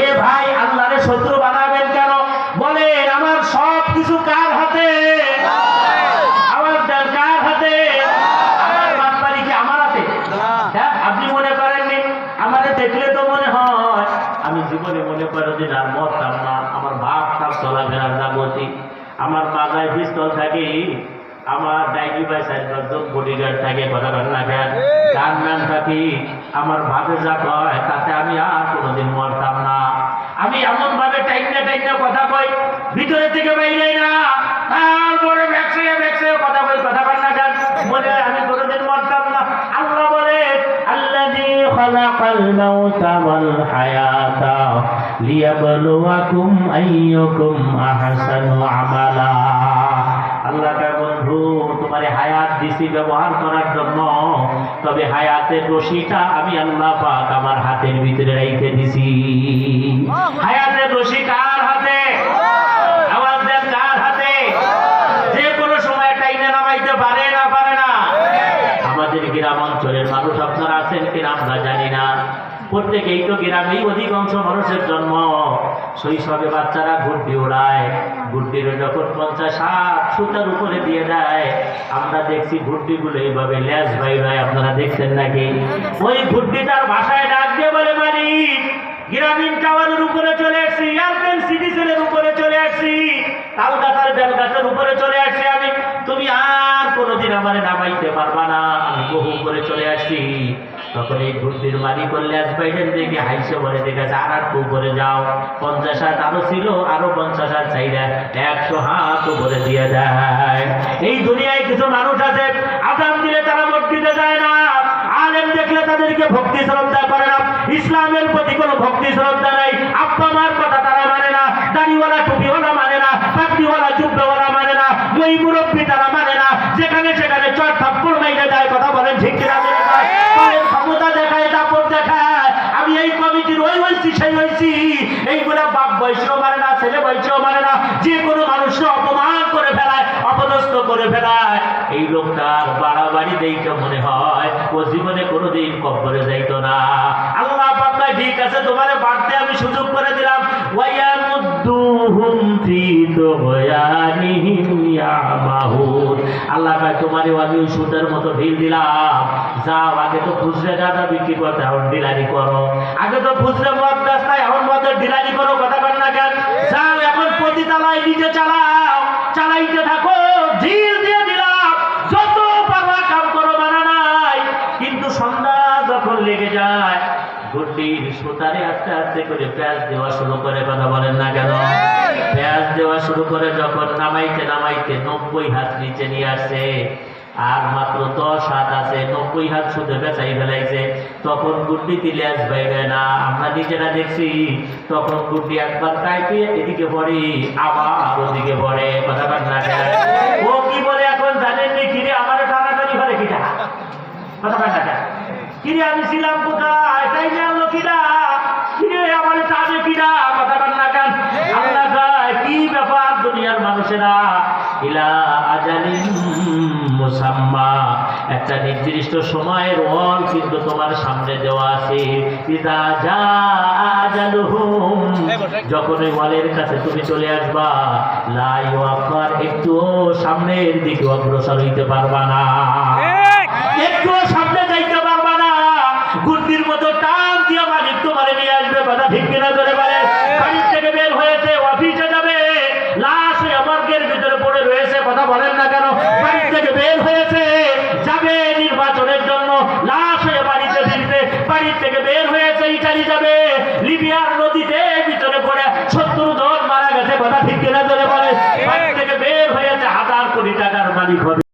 এ ভাই আল্লাহরে শত্রু বানাবেন কেন? বলেন আমার সব কিছু কার হাতে? আমার কার হাতে? আমার বাদবাড়ি কি আমার হাতে? হ্যাঁ, আপনি মনে করেননি? আমাদের দেখলে তো মনে হয়, আমি জীবনে মনে করো যে না মরতাম না, আমার বাপ তার চলাফেরার যাবতী, আমার মাথায় পিস্তল থাকে, আমার ডাইনি ভাই সাইজন বডিগার্ড থাকে, কথা বলেন না কেন, গানম্যান থাকি, আমার ভাবে যা কয় তাতে আমি আর কোনোদিন মরতাম না। আমি এমন ভাবে টাইনা কথা কই, ভিতরে থেকে বাইরে না, তারপরে ব্যাকসে কথা কই, কথা বলেন না কেন, বলে আমি কোনোদিন মরতাম না। আল্লাহ বলে আল্লাযী খালাকাল মাউতা ওয়াল হায়াতা লিয়াবলুয়াকুম আইয়ুকুম আহসানু আমালা। আল্লাহ কয় বন্ধু তোমারে হায়াত দিছি ব্যবহার করার জন্য, তবে হায়াতের রশিটা আমি আল্লাহ পাক আমার হাতের ভিতরে রেখে দিছি। হায়াতের রশি কার হাতে? আওয়াজ দেন কার হাতে? যে কোনো সময় টাইনে নামাইতে পারে না? পারে না? আমাদের গ্রাম অঞ্চলের মানুষ আপনারা আছেন কিনা আমরা জানি না, প্রত্যেকেই তো গ্রামেই অধিকাংশ মানুষের জন্ম। শৈশবে বাচ্চারা গুড্ডি ওড়ায়, গুড্ডির যখন 50-60 সুতার উপরে দিয়ে দেয়, আমরা দেখছি গুড্ডিগুলো এইভাবে ল্যাস বাইর হয়, আপনারা দেখছেন নাকি? ওই গুড্ডি তার ভাষায় ডাক দিয়ে বলে মালিক গ্রামীণ টাওয়ারের উপরে চলে আসছি, এয়ারটেল সিটি সেলের উপরে চলে আসছি, তাল গাছার বেল গাছের উপরে চলে আসছি আমি, তুমি আর কোনোদিন আমার নামাইতে পারবা না, আমি বহু উপরে চলে আসছি। তখন এই ঘুরতির মারি করলে আসবাইডেন দেখে হাইসে বলে দেখেছে আর একটু উপরে যাও, 50 হাত আরো ছিল, আরো 50 হাত চাইলে 100 হাত উপরে দিয়ে দেয়। এই দুনিয়ায় কিছু মানুষ আছে আযান দিলে তারা মসজিদে যায় না, আলেম দেখলে তাদেরকে ভক্তি শ্রদ্ধা করে না, ইসলামের প্রতি কোনো ভক্তি শ্রদ্ধা নাই, আব্বা মার কথা তারা মানে না, দাড়িওয়ালা টুপিওয়ালা মানে না, পাগড়িওয়ালা জুব্বাওয়ালা মানে না, ওই মুরব্বী তারা মানে না, যেখানে সেখানে চট থাপ্পড় মাইরে যায়, কথা বলেন ঠিক কিনা? ক্ষমতা দেখায়, দাপট দেখায়, আমি এই কমিটির ওই হয়েছি সেই হয়েছি, এইগুলা বাপ বয়সেও মানে না, ছেলে বয়সেও মানে না, যে কোনো মানুষকে অপমান করে ফেলায়, অপদস্থ করে ফেলায়। এই লোকটার বাড়াবাড়ি দেখে মনে হয় ও জীবনে কোনোদিন কবরে যাইতো না। আল্লাহ পাক কয় ঠিক আছে তোমারে বাড়তে আমি সুযোগ করে দিলাম, ওয়ায়ামুদ্দুহুম ফি তুগয়ানিহিম ইয়ামাহুন। আল্লাহ কয় তোমারে আমি ওই সুদের মতো ঢিল দিলাম, যাও আগে তো খুচরা গাঁজা বিক্রি করতে, এখন ডিলারি করো, আগে তো খুচরা মদ বেচতে, এখন মদের ডিলারি করো, কথা বল না কেন? যাও এখন প্রতিতলায় নিজে চালাও, চালাইতে থাকো, ঢিল দিয়ে দিলাম, যত পারবা কাম করো, মানা নাই। কিন্তু সন্ধ্যা যখন লেগে যায়, গুড্ডির সুতারে আস্তে আস্তে করে প্যাঁচ দেওয়া শুরু করে, কথা বলেন না কেন? প্যাঁচ দেওয়া শুরু করে যখন নামাইতে নামাইতে 90 হাত নিচে নিয়ে আসছে, আর মাত্র 10 হাত আছে, 90 হাত শুধু বেচাই ফেলাইছে, তখন গুড্ডি দিলে আসবে না, আমরা নিজেরা দেখছি। তখন গুড্ডি একবার কাইতে এদিকে পড়ে, আবার ওদিকে পড়ে, কথা বলেন না কেন? ও কি বলে এখন জানেননি? কিরে আমার টানাটানি করে কিনা, কথা বলেন না কেন? কিরে আমি ছিলাম কোথায়, তাই জানলো কিনা, কিরে আমার টানে কিনা, কথা বলেন না কেন? আল্লাহ কয় কি ব্যাপার দুনিয়ার মানুষেরা, ইলা আজালিন মুসাম্মা, একটা নির্দিষ্ট সময়ের ওয়াল কিন্তু তোমার সামনে দেওয়া আছে, ইযা জা আজালুহুম, যখন ওই ওয়ালের কাছে তুমি চলে আসবা, লা ইউআখার, একটু সামনের দিকে অগ্রসর হইতে পারবা না, একটু সামনে যাইতে পারবা না, গুড্ডির মতো টান দিয়ে মালিক তোমারে নিয়ে আসবে, কথা ঠিক কিনা করে বলে? বাড়ির থেকে বের হয়েছে, অফিসে যাবে, লাশ মর্গের ভিতরে পড়ে রয়েছে, কথা বলেন না কেন? বাড়ির থেকে বের হয়েছে, যাবে নির্বাচনের জন্য, লাশ হয়ে বাড়িতে ফিরবে, বাড়ির থেকে বের হয়েছে, ইটালি যাবে, লিবিয়ার